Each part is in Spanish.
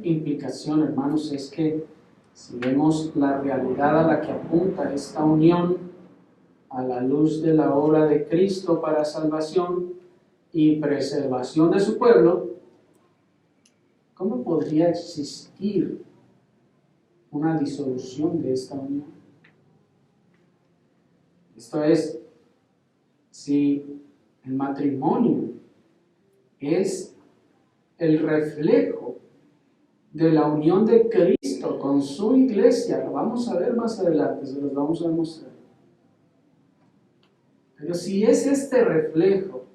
implicación, hermanos, es que si vemos la realidad a la que apunta esta unión a la luz de la obra de Cristo para salvación y preservación de su pueblo, ¿cómo podría existir una disolución de esta unión? Esto es, si el matrimonio es el reflejo de la unión de Cristo con su iglesia, lo vamos a ver más adelante, se los vamos a demostrar. Pero si es este reflejo,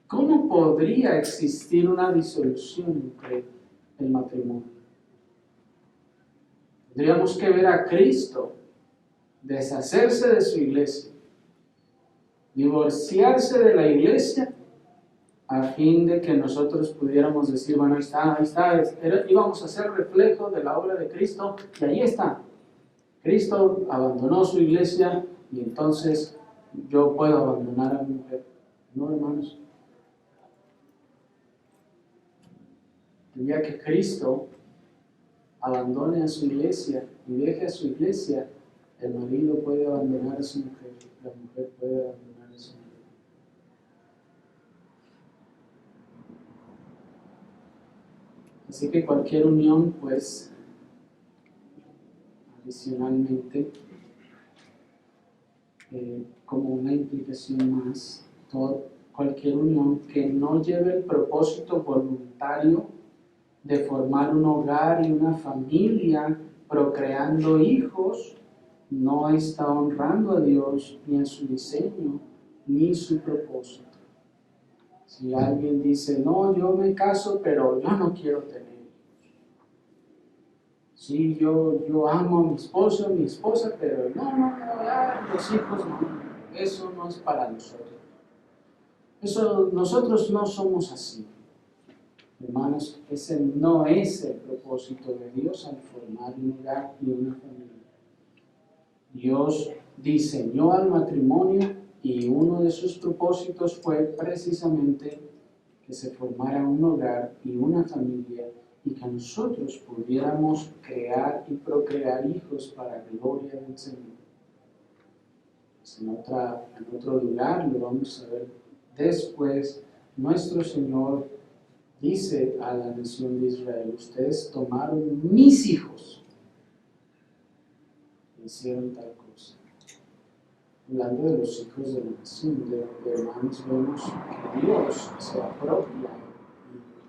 ¿cómo podría existir una disolución entre el matrimonio? Tendríamos que ver a Cristo deshacerse de su iglesia, divorciarse de la iglesia, a fin de que nosotros pudiéramos decir, bueno, ahí está, íbamos a ser reflejo de la obra de Cristo, y ahí está. Cristo abandonó su iglesia, y entonces yo puedo abandonar a mi mujer. No, hermanos. El día que Cristo abandone a su iglesia y deje a su iglesia, el marido puede abandonar a su mujer, la mujer puede abandonar a su marido. Así que cualquier unión, pues, adicionalmente, como una implicación más, cualquier unión que no lleve el propósito voluntario de formar un hogar y una familia, procreando hijos, no está honrando a Dios ni en su diseño, ni su propósito. Si alguien dice, no, yo me caso, pero yo no quiero tener hijos. Sí, yo amo a mi esposa, pero no, los hijos no, eso no es para nosotros. Nosotros no somos así. Hermanos, ese no es el propósito de Dios al formar un hogar y una familia. Dios diseñó al matrimonio y uno de sus propósitos fue precisamente que se formara un hogar y una familia y que nosotros pudiéramos crear y procrear hijos para gloria del Señor. Pues en otro lugar, lo vamos a ver después, nuestro Señor dice a la nación de Israel, ustedes tomaron mis hijos y hicieron tal cosa. Hablando de los hijos de la nación, de hermanos, vemos que Dios se apropia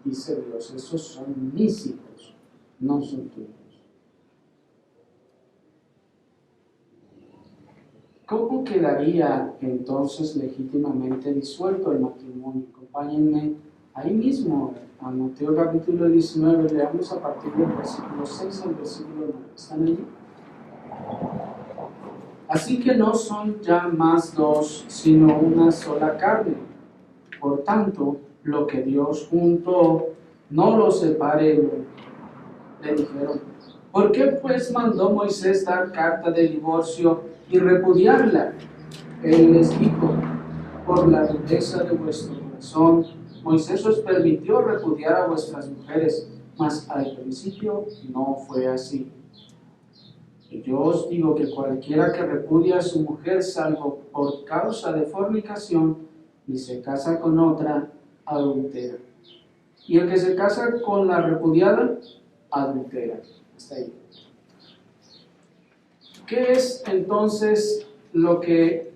y dice Dios, esos son mis hijos, no son tuyos. ¿Cómo quedaría entonces legítimamente disuelto el matrimonio? Acompáñenme ahí mismo, a Mateo capítulo 19, leamos a partir del versículo 6 al versículo 9. ¿Están allí? Así que no son ya más dos, sino una sola carne. Por tanto, lo que Dios juntó, no lo separe. Le dijeron, ¿por qué pues mandó Moisés dar carta de divorcio y repudiarla? Él les dijo, por la dureza de vuestro corazón, Moisés os permitió repudiar a vuestras mujeres, mas al principio no fue así. Y yo os digo que cualquiera que repudia a su mujer, salvo por causa de fornicación, y se casa con otra, adultera. Y el que se casa con la repudiada, adultera. Hasta ahí. ¿Qué es entonces lo que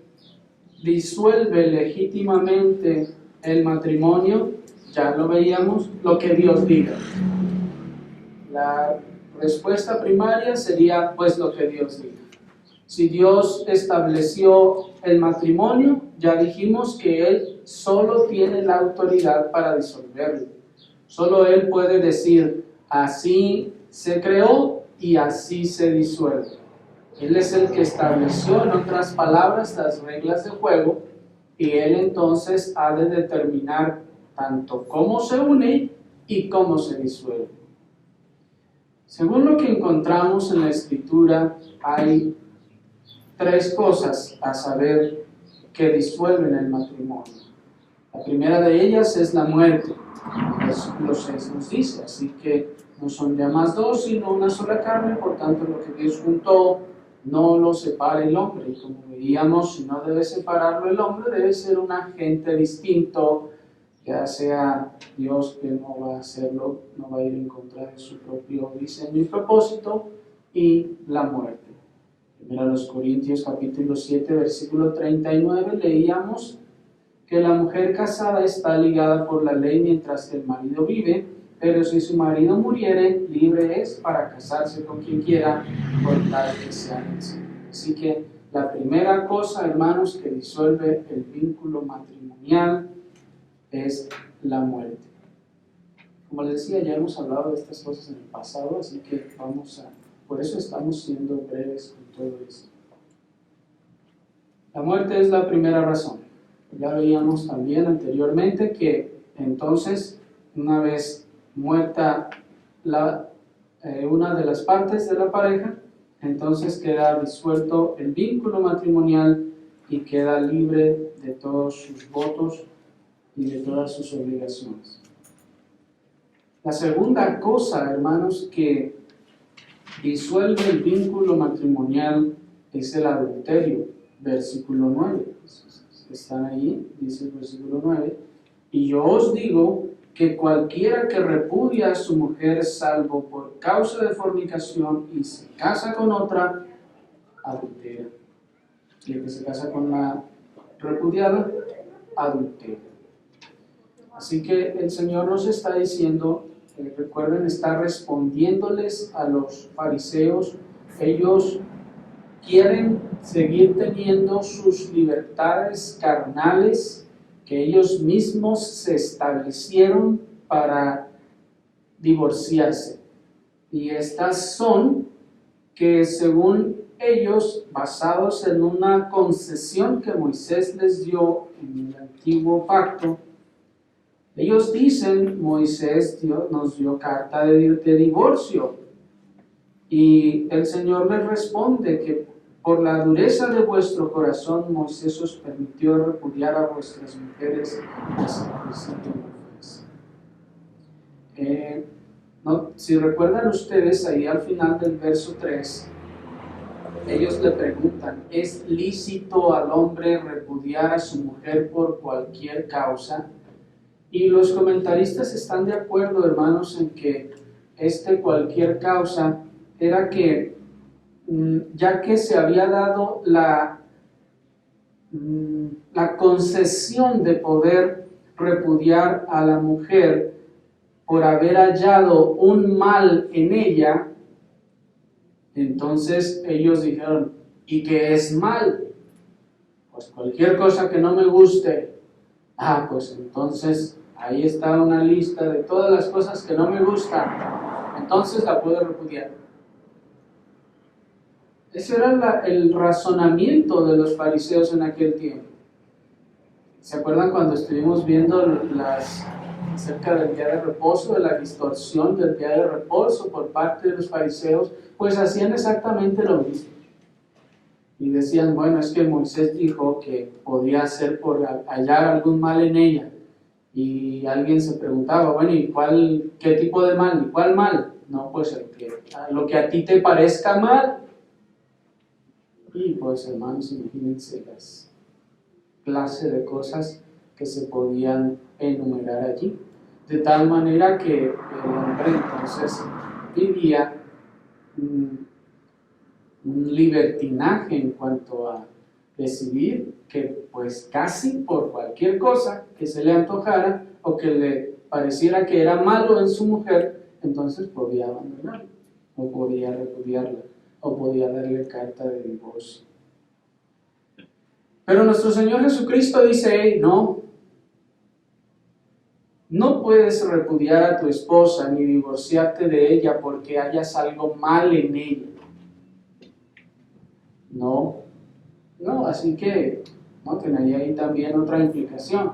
disuelve legítimamente el matrimonio? Ya lo veíamos, lo que Dios diga. La respuesta primaria sería pues lo que Dios diga. Si Dios estableció el matrimonio, ya dijimos que Él solo tiene la autoridad para disolverlo. Solo Él puede decir, así se creó y así se disuelve. Él es el que estableció, en otras palabras, las reglas de juego, y Él entonces ha de determinar tanto cómo se une y cómo se disuelve. Según lo que encontramos en la Escritura, hay tres cosas a saber que disuelven el matrimonio. La primera de ellas es la muerte. El versículo 6 nos dice, así que no son ya más dos, sino una sola carne, por tanto lo que Dios juntó, no lo separe el hombre. Y como veíamos, si no debe separarlo el hombre, debe ser un agente distinto, ya sea Dios, que no va a hacerlo, no va a ir en contra de su propio diseño y propósito, y la muerte. Primero los Corintios capítulo 7, versículo 39, leíamos que la mujer casada está ligada por la ley mientras el marido vive, pero si su marido muriere, libre es para casarse con quien quiera, por tal que sea necesario. Así que la primera cosa, hermanos, que disuelve el vínculo matrimonial es la muerte. Como les decía, ya hemos hablado de estas cosas en el pasado, así que por eso estamos siendo breves con todo esto. La muerte es la primera razón. Ya veíamos también anteriormente que entonces, una vez muerta una de las partes de la pareja, entonces queda disuelto el vínculo matrimonial y queda libre de todos sus votos y de todas sus obligaciones. La segunda cosa, hermanos, que disuelve el vínculo matrimonial es el adulterio, versículo 9. Están ahí, dice el versículo 9, y yo os digo que cualquiera que repudia a su mujer salvo por causa de fornicación y se casa con otra, adultera. Y el que se casa con la repudiada, adultera. Así que el Señor nos está diciendo, recuerden, está respondiéndoles a los fariseos. Ellos quieren seguir teniendo sus libertades carnales que ellos mismos se establecieron para divorciarse. Y estas son que, según ellos, basados en una concesión que Moisés les dio en el antiguo pacto, ellos dicen, Moisés nos dio carta de divorcio. Y el Señor les responde que por la dureza de vuestro corazón, Moisés os permitió repudiar a vuestras mujeres si recuerdan ustedes, ahí al final del verso 3, ellos le preguntan, ¿es lícito al hombre repudiar a su mujer por cualquier causa? Y los comentaristas están de acuerdo, hermanos, en que cualquier causa era que, ya que se había dado la concesión de poder repudiar a la mujer por haber hallado un mal en ella, entonces ellos dijeron, ¿y qué es mal? Pues cualquier cosa que no me guste. Pues entonces ahí está una lista de todas las cosas que no me gustan, entonces la puedo repudiar. Ese era el razonamiento de los fariseos en aquel tiempo. ¿Se acuerdan cuando estuvimos viendo acerca del día de reposo, de la distorsión del día de reposo por parte de los fariseos? Pues hacían exactamente lo mismo. Y decían, bueno, es que Moisés dijo que podía ser por hallar algún mal en ella. Y alguien se preguntaba, bueno, ¿y qué tipo de mal? ¿Y cuál mal? No, pues lo que a ti te parezca mal. Y pues, hermanos, imagínense las clases de cosas que se podían enumerar allí. De tal manera que el hombre entonces vivía un libertinaje en cuanto a decidir que pues casi por cualquier cosa que se le antojara o que le pareciera que era malo en su mujer, entonces podía abandonarla, o podía repudiarla, o podía darle carta de divorcio. Pero nuestro Señor Jesucristo dice, hey, no puedes repudiar a tu esposa ni divorciarte de ella porque hayas algo mal en ella. No, así que noten ahí también otra implicación.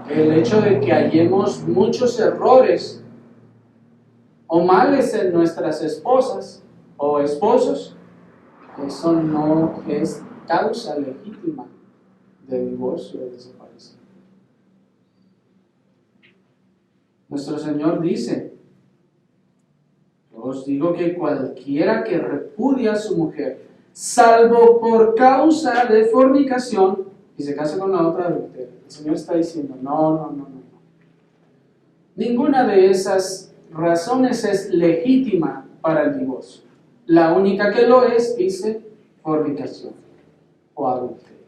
El hecho de que hallemos muchos errores o males en nuestras esposas o esposos, eso no es causa legítima de divorcio o de separación. Nuestro Señor dice: yo os digo que cualquiera que repudia a su mujer, salvo por causa de fornicación, y se casa con la otra adúltera. El Señor está diciendo: no. Ninguna de esas razones es legítima para el divorcio. La única que lo es, dice, fornicación o adulterio.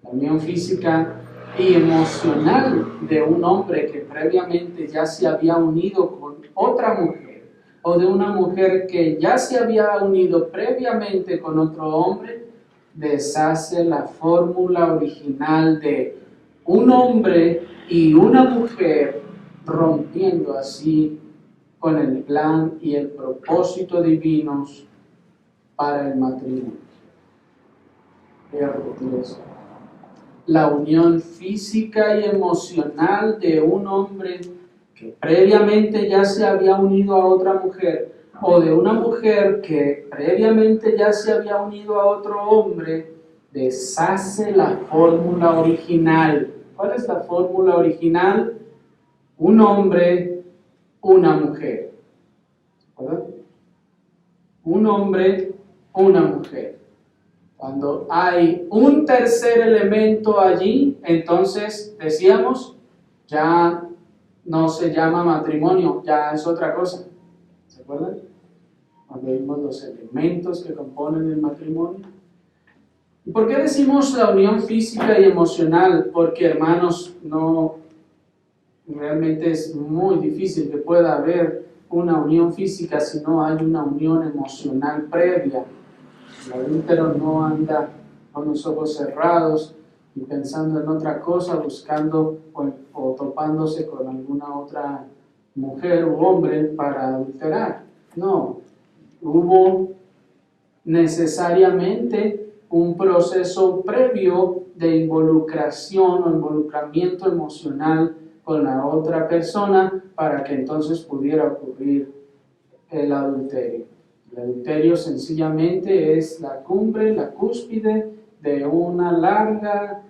La unión física y emocional de un hombre que previamente ya se había unido con otra mujer, o de una mujer que ya se había unido previamente con otro hombre, deshace la fórmula original de un hombre y una mujer, rompiendo así con el plan y el propósito divinos para el matrimonio. Voy a repetir eso. La unión física y emocional de un hombre que previamente ya se había unido a otra mujer, o de una mujer que previamente ya se había unido a otro hombre, deshace la fórmula original. ¿Cuál es la fórmula original? Un hombre, una mujer. ¿Verdad? Un hombre, una mujer. Cuando hay un tercer elemento allí, entonces decíamos, ya no se llama matrimonio, ya es otra cosa. ¿Se acuerdan? Cuando vimos los elementos que componen el matrimonio. ¿Y por qué decimos la unión física y emocional? Porque, hermanos, no, realmente es muy difícil que pueda haber una unión física si no hay una unión emocional previa. El adúltero no anda con los ojos cerrados y pensando en otra cosa, buscando o topándose con alguna otra mujer u hombre para adulterar. No, hubo necesariamente un proceso previo de involucración o involucramiento emocional con la otra persona para que entonces pudiera ocurrir el adulterio. El adulterio sencillamente es la cumbre, la cúspide de una larga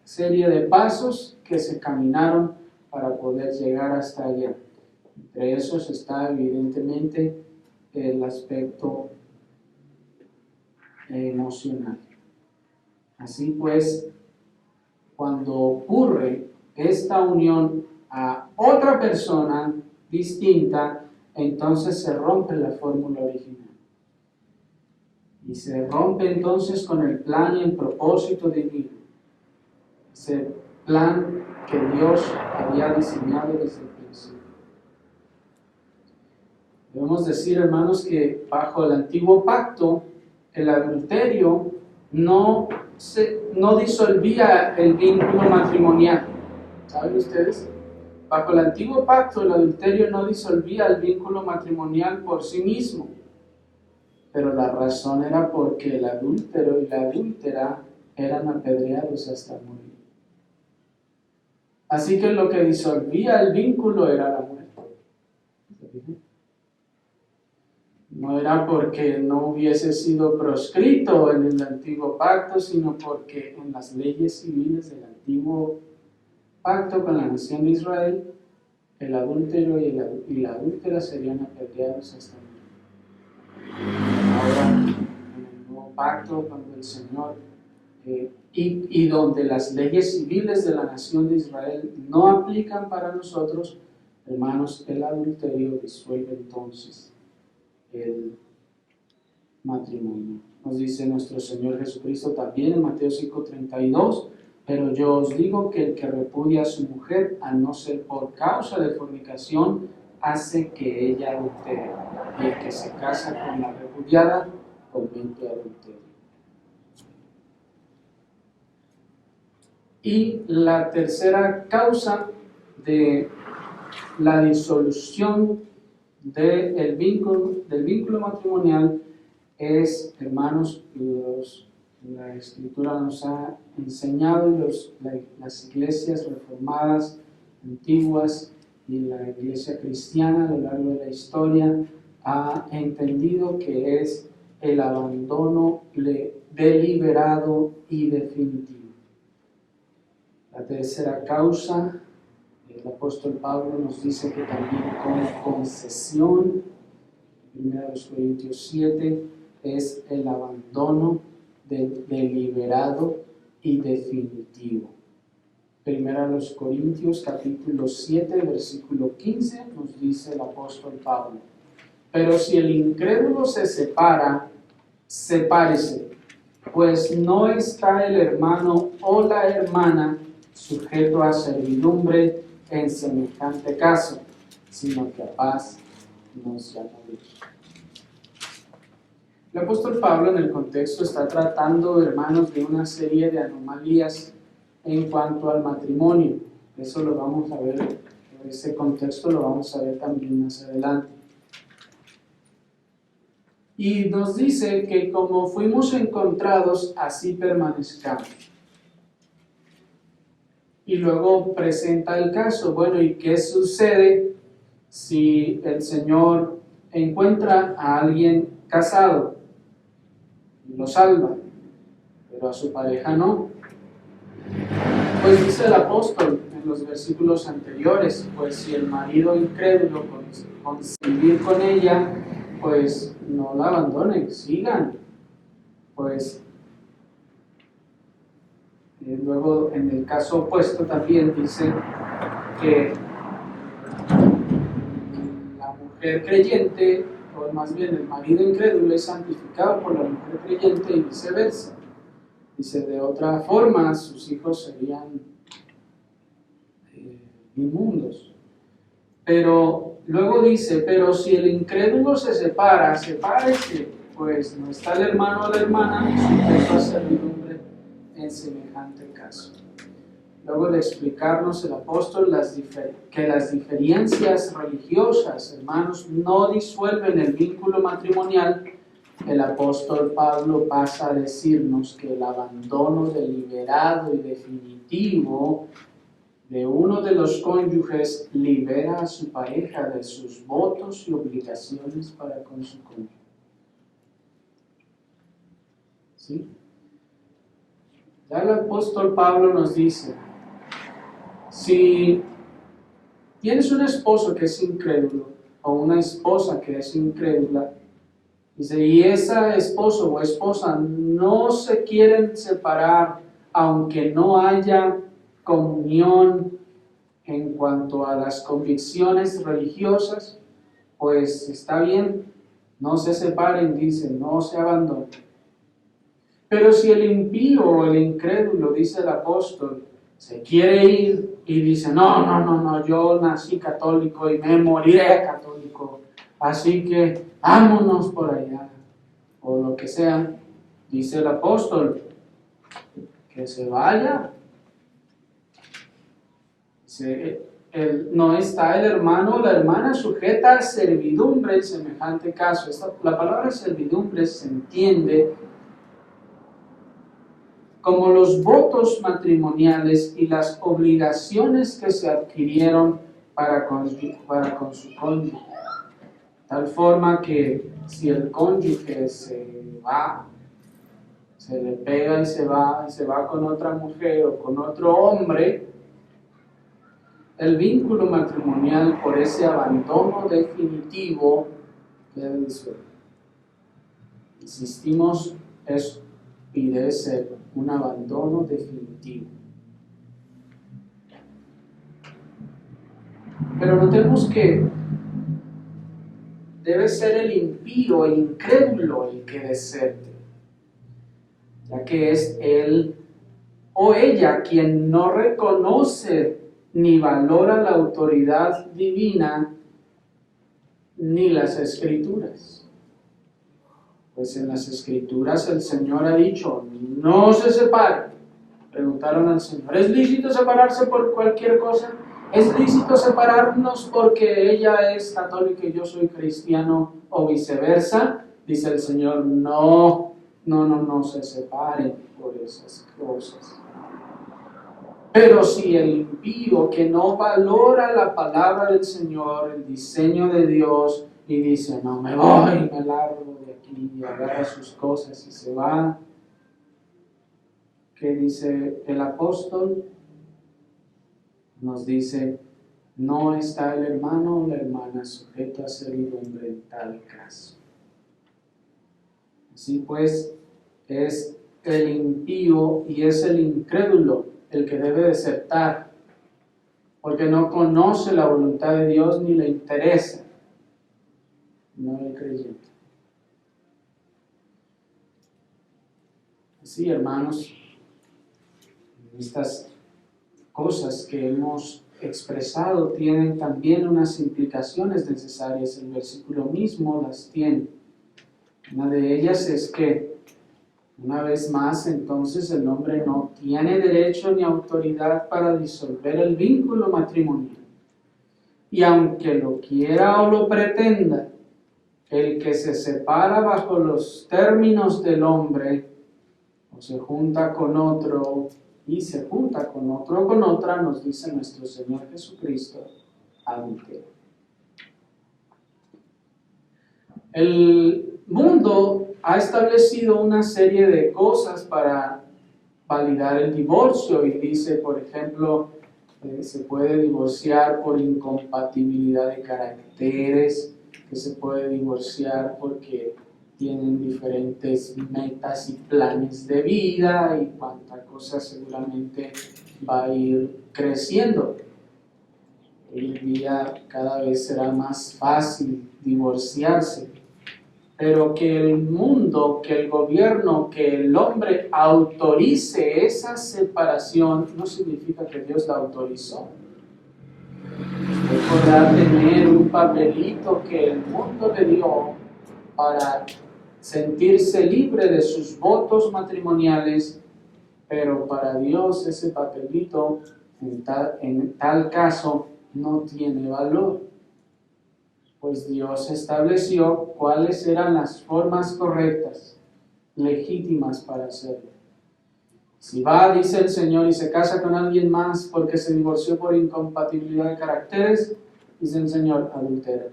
serie de pasos que se caminaron para poder llegar hasta allá. Entre esos está evidentemente el aspecto emocional. Así pues, cuando ocurre esta unión a otra persona distinta, entonces se rompe la fórmula original. Y se rompe entonces con el plan y el propósito divino. Ese plan que Dios había diseñado desde el principio. Debemos decir, hermanos, que bajo el antiguo pacto, el adulterio no disolvía el vínculo matrimonial. ¿Saben ustedes? Bajo el antiguo pacto, el adulterio no disolvía el vínculo matrimonial por sí mismo, pero la razón era porque el adúltero y la adúltera eran apedreados hasta morir. Así que lo que disolvía el vínculo era la muerte. No era porque no hubiese sido proscrito en el antiguo pacto, sino porque en las leyes civiles del antiguo pacto con la nación de Israel, el adúltero y la adúltera serían apedreados hasta morir. Ahora, en el nuevo pacto, cuando el Señor, y donde las leyes civiles de la nación de Israel no aplican para nosotros, hermanos, el adulterio disuelve entonces el matrimonio. Nos dice nuestro Señor Jesucristo también en Mateo 5:32, pero yo os digo que el que repudia a su mujer, a no ser por causa de fornicación, hace que ella adultere, y el que se casa con la repudiada comete adulterio. Y la tercera causa de la disolución del vínculo matrimonial es, hermanos, la Escritura nos ha enseñado, las iglesias reformadas antiguas y la iglesia cristiana a lo largo de la historia ha entendido que es el abandono deliberado y definitivo. La tercera causa El apóstol Pablo nos dice que también con concesión, 1 Corintios 7, es el abandono deliberado y definitivo. 1 Corintios capítulo 7, versículo 15 nos dice el apóstol Pablo: pero si el incrédulo se separa, sepárese, pues no está el hermano o la hermana sujeto a servidumbre en semejante caso, sino que a paz nos llama Dios. El apóstol Pablo en el contexto está tratando, hermanos, de una serie de anomalías en cuanto al matrimonio. Eso lo vamos a ver, ese contexto lo vamos a ver también más adelante. Y nos dice que como fuimos encontrados, así permanezcamos. Y luego presenta el caso. Bueno, ¿y qué sucede si el Señor encuentra a alguien casado y lo salva, pero a su pareja no? Pues dice el apóstol en los versículos anteriores, pues si el marido incrédulo convivir con ella, pues no la abandonen, sigan. Pues luego en el caso opuesto también dice que la mujer creyente, o más bien el marido incrédulo, es santificado por la mujer creyente y viceversa. Dice, de otra forma sus hijos serían inmundos. Pero luego dice, pero si el incrédulo se separa, sepárese, pues no está el hermano o la hermana sujeto a servidumbre en semejante caso. Luego de explicarnos el apóstol que las diferencias religiosas, hermanos, no disuelven el vínculo matrimonial, el apóstol Pablo pasa a decirnos que el abandono deliberado y definitivo de uno de los cónyuges libera a su pareja de sus votos y obligaciones para con su cónyuge. ¿Sí? Ya el apóstol Pablo nos dice, si tienes un esposo que es incrédulo o una esposa que es incrédula, dice, y ese esposo o esposa no se quieren separar aunque no haya comunión en cuanto a las convicciones religiosas, pues está bien, no se separen, dice, no se abandonen. Pero si el impío o el incrédulo, dice el apóstol, se quiere ir y dice, no, yo nací católico y me moriré católico, así que vámonos por allá, o lo que sea, dice el apóstol, que se vaya. No está el hermano o la hermana sujeta a servidumbre en semejante caso. La palabra servidumbre se entiende como los votos matrimoniales y las obligaciones que se adquirieron para con su cónyuge. Tal forma que si el cónyuge se va, se le pega y se va con otra mujer o con otro hombre, el vínculo matrimonial por ese abandono definitivo debe disuelto. Insistimos, eso y debe ser un abandono definitivo. Pero notemos que debe ser el impío, el incrédulo el que deserte, ya que es él o ella quien no reconoce ni valora la autoridad divina ni las escrituras. Pues en las escrituras el Señor ha dicho, no se separen. Preguntaron al Señor, ¿es lícito separarse por cualquier cosa? ¿Es lícito separarnos porque ella es católica y yo soy cristiano o viceversa? Dice el Señor, no se separen por esas cosas. Pero si el impío que no valora la palabra del Señor, el diseño de Dios, y dice, no me voy, me largo de aquí, y agarra sus cosas y se va, ¿qué dice el apóstol? Nos dice no está el hermano o la hermana sujeto a servidumbre en tal caso. Así pues, es el impío y es el incrédulo el que debe desertar, porque no conoce la voluntad de Dios ni le interesa, no el creyente. Así, hermanos, estas cosas que hemos expresado tienen también unas implicaciones necesarias. El versículo mismo las tiene. Una de ellas es que, una vez más, entonces el hombre no tiene derecho ni autoridad para disolver el vínculo matrimonial. Y aunque lo quiera o lo pretenda, el que se separa bajo los términos del hombre, o se junta con otro, y se junta con otro o con otra, nos dice nuestro Señor Jesucristo, adultero. El mundo ha establecido una serie de cosas para validar el divorcio y dice, por ejemplo, se puede divorciar por incompatibilidad de caracteres, que se puede divorciar porque tienen diferentes metas y planes de vida y cuánta cosa seguramente va a ir creciendo. Hoy en día cada vez será más fácil divorciarse, pero que el mundo, que el gobierno, que el hombre autorice esa separación no significa que Dios la autorizó. Usted podrá tener un papelito que el mundo le dio para sentirse libre de sus votos matrimoniales, pero para Dios ese papelito en tal caso no tiene valor, pues Dios estableció cuáles eran las formas correctas, legítimas para hacerlo. Si va, dice el Señor, y se casa con alguien más porque se divorció por incompatibilidad de caracteres, dice el Señor, adultera.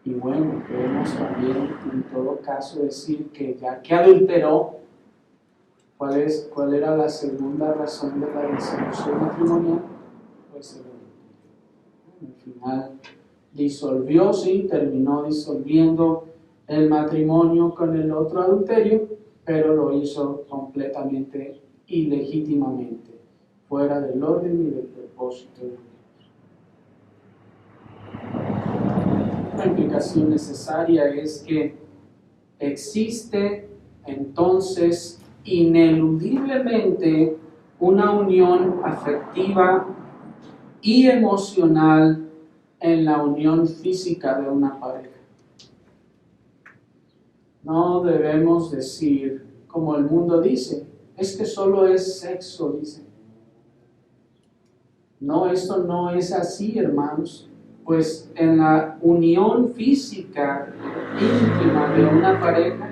Y bueno, podemos también en todo caso decir que ya que adulteró, ¿cuál era la segunda razón de la disolución matrimonial? Pues al final disolvió, sí, terminó disolviendo el matrimonio con el otro adulterio, pero lo hizo completamente ilegítimamente, fuera del orden y del propósito de Dios. Una implicación necesaria es que existe entonces ineludiblemente una unión afectiva y emocional en la unión física de una pareja. No debemos decir, como el mundo dice, es que solo es sexo, dice. No, esto no es así, hermanos. Pues en la unión física íntima de una pareja,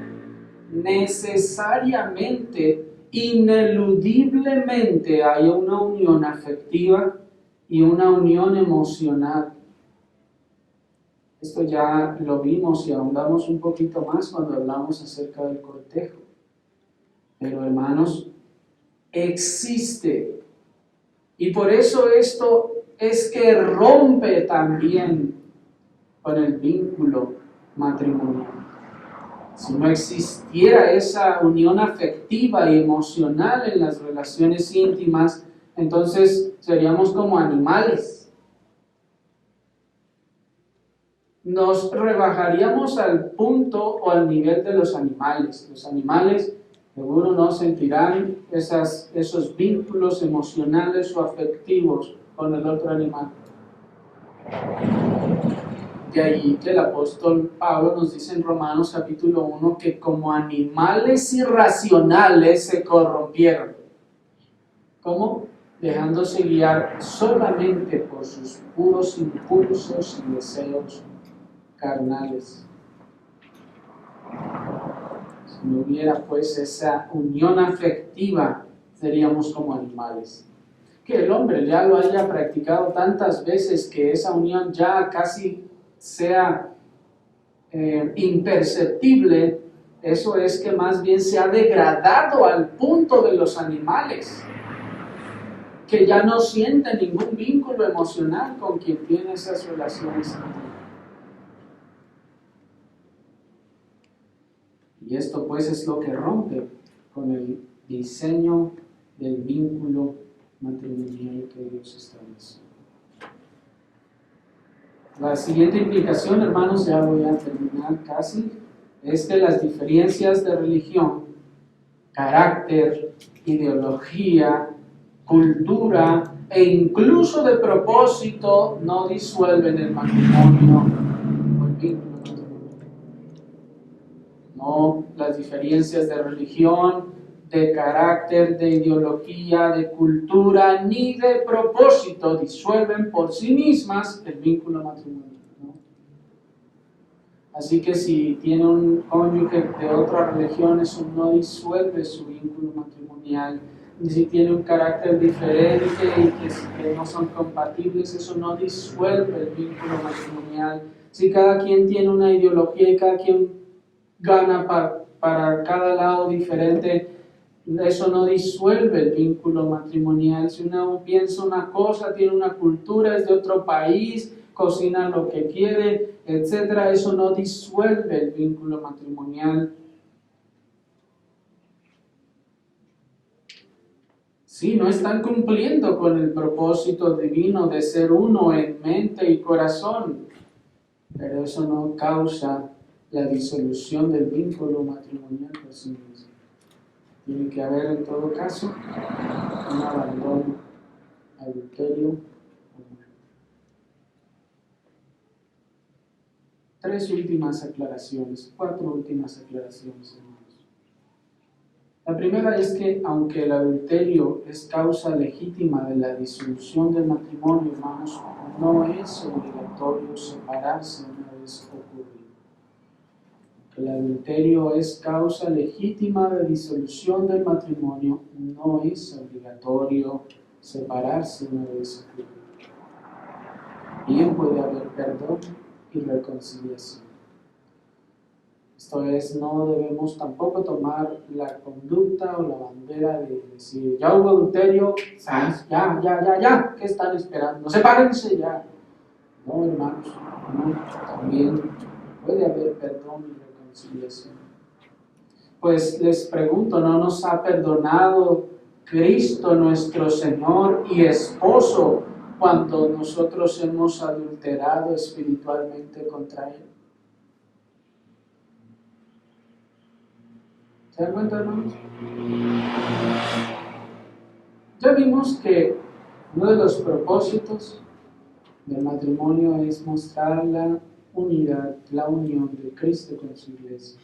necesariamente, ineludiblemente hay una unión afectiva y una unión emocional. Esto ya lo vimos y ahondamos un poquito más cuando hablamos acerca del cortejo. Pero hermanos, existe. Y por eso esto es que rompe también con el vínculo matrimonial. Si no existiera esa unión afectiva y emocional en las relaciones íntimas, entonces seríamos como animales. Nos rebajaríamos al punto o al nivel de los animales. Los animales seguro no sentirán esos vínculos emocionales o afectivos con el otro animal. De ahí que el apóstol Pablo nos dice en Romanos capítulo 1 que como animales irracionales se corrompieron. ¿Cómo? Dejándose guiar solamente por sus puros impulsos y deseos carnales. Si no hubiera pues esa unión afectiva, seríamos como animales. Que el hombre ya lo haya practicado tantas veces que esa unión ya casi sea imperceptible, eso es que más bien se ha degradado al punto de los animales, que ya no siente ningún vínculo emocional con quien tiene esas relaciones íntimas. Y esto pues es lo que rompe con el diseño del vínculo matrimonial que Dios establece. La siguiente implicación, hermanos, ya voy a terminar casi, es que las diferencias de religión, carácter, ideología, cultura e incluso de propósito no disuelven el matrimonio o el vínculo matrimonial. No, las diferencias de religión, de carácter, de ideología, de cultura, ni de propósito disuelven por sí mismas el vínculo matrimonial, ¿no? Así que si tiene un cónyuge de otra religión, eso no disuelve su vínculo matrimonial. Y si tiene un carácter diferente y que no son compatibles, eso no disuelve el vínculo matrimonial. Si cada quien tiene una ideología y cada quien gana para cada lado diferente, eso no disuelve el vínculo matrimonial. Si uno piensa una cosa, tiene una cultura, es de otro país, cocina lo que quiere, etc., eso no disuelve el vínculo matrimonial. Sí, no están cumpliendo con el propósito divino de ser uno en mente y corazón, pero eso no causa la disolución del vínculo matrimonial por sí mismo. Tiene que haber en todo caso un abandono, adulterio. Cuatro últimas aclaraciones, hermanos. La primera es que aunque el adulterio es causa legítima de la disolución del matrimonio, hermanos, no es obligatorio separarse una vez ocurrido. El adulterio es causa legítima de disolución del matrimonio, no es obligatorio separarse una vez ocurrido. Bien puede haber perdón y reconciliación. Esto es, no debemos tampoco tomar la conducta o la bandera de decir, ya hubo adulterio, ya, ¿qué están esperando? Sepárense ya. No, hermanos, no, también puede haber perdón y reconciliación. Pues les pregunto, ¿no nos ha perdonado Cristo nuestro Señor y Esposo cuando nosotros hemos adulterado espiritualmente contra Él? ¿Se dan cuenta, hermanos? Ya vimos que uno de los propósitos del matrimonio es mostrar la unidad, la unión de Cristo con su iglesia.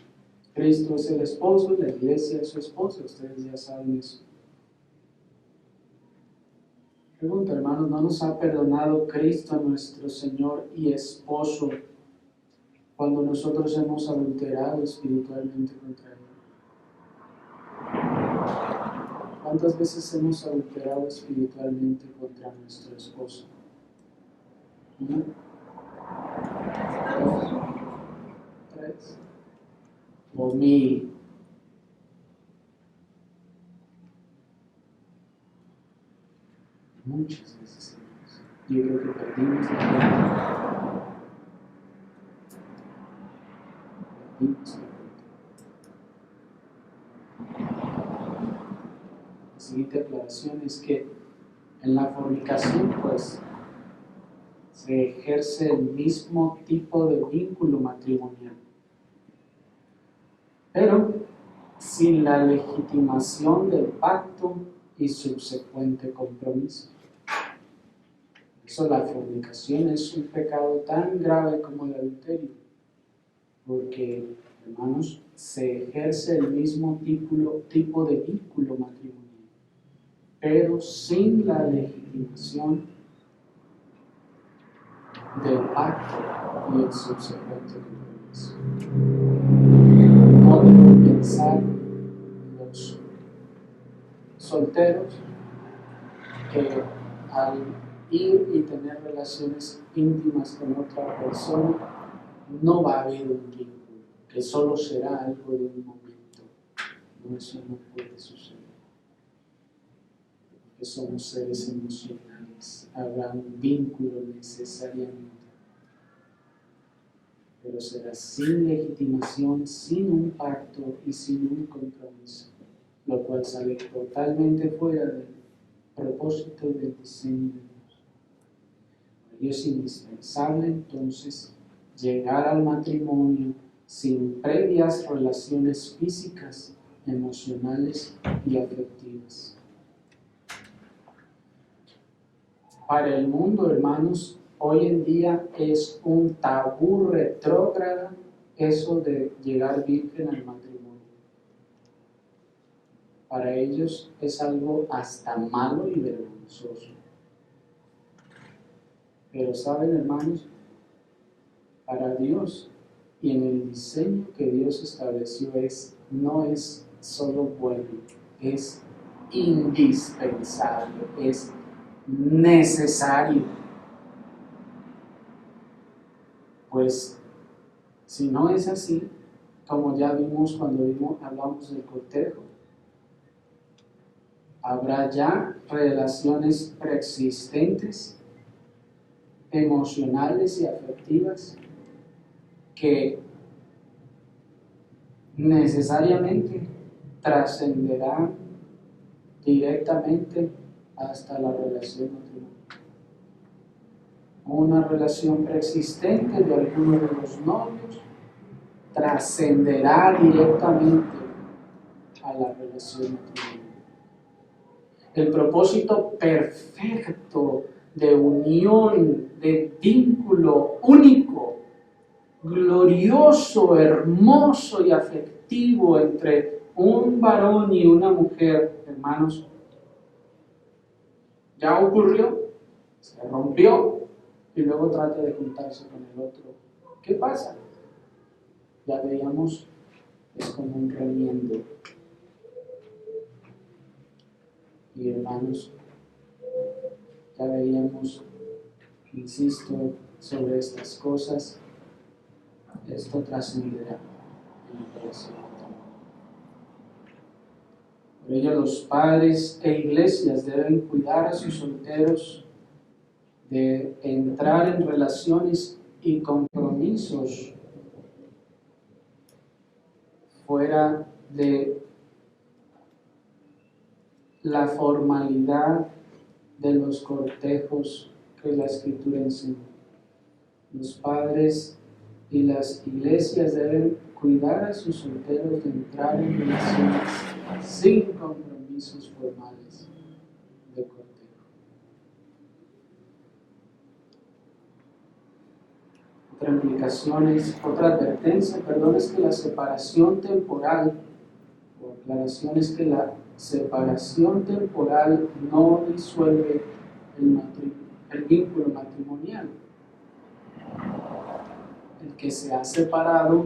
Cristo es el esposo, la iglesia es su esposa, ustedes ya saben eso. Pregunta, hermanos, ¿no nos ha perdonado Cristo nuestro Señor y Esposo cuando nosotros hemos adulterado espiritualmente contra Él? ¿Cuántas veces hemos adulterado espiritualmente contra nuestro esposo? ¿1? 2, 3 o 1000. Muchas veces. Yo creo que perdimos la cuenta. La siguiente aclaración es que en la fornicación, pues, se ejerce el mismo tipo de vínculo matrimonial, pero sin la legitimación del pacto y subsecuente compromiso. Por eso la fornicación es un pecado tan grave como el adulterio, porque, hermanos, se ejerce el mismo tipo de vínculo matrimonial, pero sin la legitimación del pacto y el subsecuente compromiso. No deben pensar los solteros que al ir y tener relaciones íntimas con otra persona no va a haber un vínculo, que solo será algo de un momento. No, eso no puede suceder. que somos seres emocionales, habrá un vínculo necesariamente, pero será sin legitimación, sin un pacto y sin un compromiso, lo cual sale totalmente fuera del propósito y del diseño de Dios. Por ello es indispensable entonces llegar al matrimonio sin previas relaciones físicas, emocionales y afectivas. Para el mundo, hermanos, hoy en día es un tabú retrógrado eso de llegar virgen al matrimonio. Para ellos es algo hasta malo y vergonzoso. Pero saben, hermanos, para Dios y en el diseño que Dios estableció no es solo bueno, es indispensable, es necesario. Pues si no es así, como ya vimos cuando hablamos del cortejo, habrá ya relaciones preexistentes, emocionales y afectivas que necesariamente trascenderán directamente hasta la relación matrimonial. Una relación preexistente de alguno de los novios trascenderá directamente a la relación matrimonial. El propósito perfecto de unión, de vínculo único, glorioso, hermoso y afectivo entre un varón y una mujer, hermanos, ya ocurrió, se rompió y luego trata de juntarse con el otro. ¿Qué pasa? Ya veíamos, es como un remiendo. Y hermanos, ya veíamos, insisto, sobre estas cosas, esto trascenderá en la relación. Por ello, los padres e iglesias deben cuidar a sus solteros de entrar en relaciones y compromisos fuera de la formalidad de los cortejos que la Escritura enseña. Los padres y las iglesias deben cuidar a sus solteros de entrar en relaciones sin compromisos formales de cortejo. Otra implicación otra advertencia, es que la separación temporal, o aclaración es que la separación temporal no disuelve el vínculo matrimonial. El que se ha separado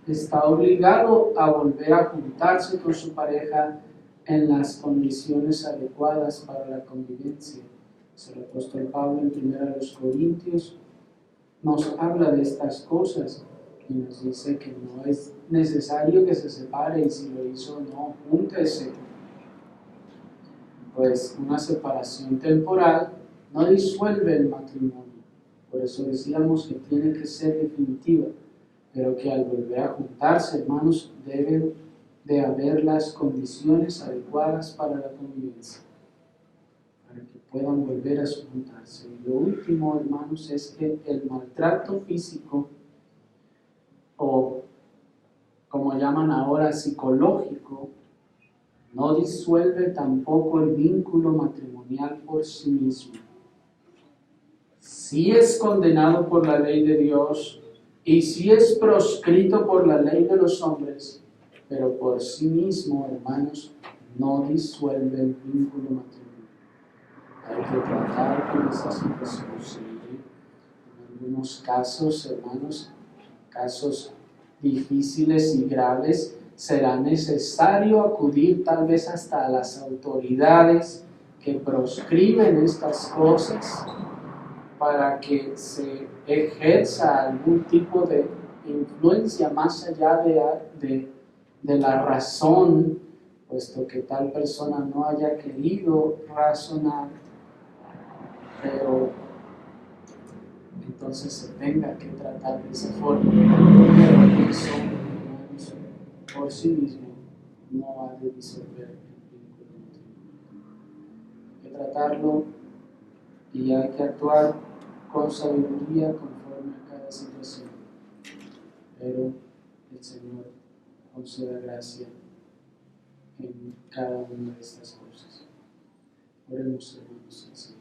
está obligado a volver a juntarse con su pareja en las condiciones adecuadas para la convivencia. El apóstol Pablo en 1 Corintios nos habla de estas cosas y nos dice que no es necesario que se separe y si lo hizo, no, júntese. Pues una separación temporal no disuelve el matrimonio. Por eso decíamos que tiene que ser definitiva, pero que al volver a juntarse, hermanos, deben de haber las condiciones adecuadas para la convivencia, para que puedan volver a juntarse. Y lo último, hermanos, es que el maltrato físico, o como llaman ahora psicológico, no disuelve tampoco el vínculo matrimonial por sí mismo. Sí es condenado por la ley de Dios y sí es proscrito por la ley de los hombres, pero por sí mismo, hermanos, no disuelve el vínculo matrimonial. Hay que tratar con esa situación. Sí. En algunos casos, hermanos, casos difíciles y graves, será necesario acudir tal vez hasta a las autoridades que proscriben estas cosas para que se ejerza algún tipo de influencia más allá de la razón puesto que tal persona no haya querido razonar, pero entonces se tenga que tratar de esa forma. Pero eso, hermanos, por sí mismo no ha de disolver el vínculo íntimo. Hay que tratarlo y hay que actuar con sabiduría conforme a cada situación. Pero el Señor conceda gracia en cada una de estas cosas. Oremos, hermanos, al Señor.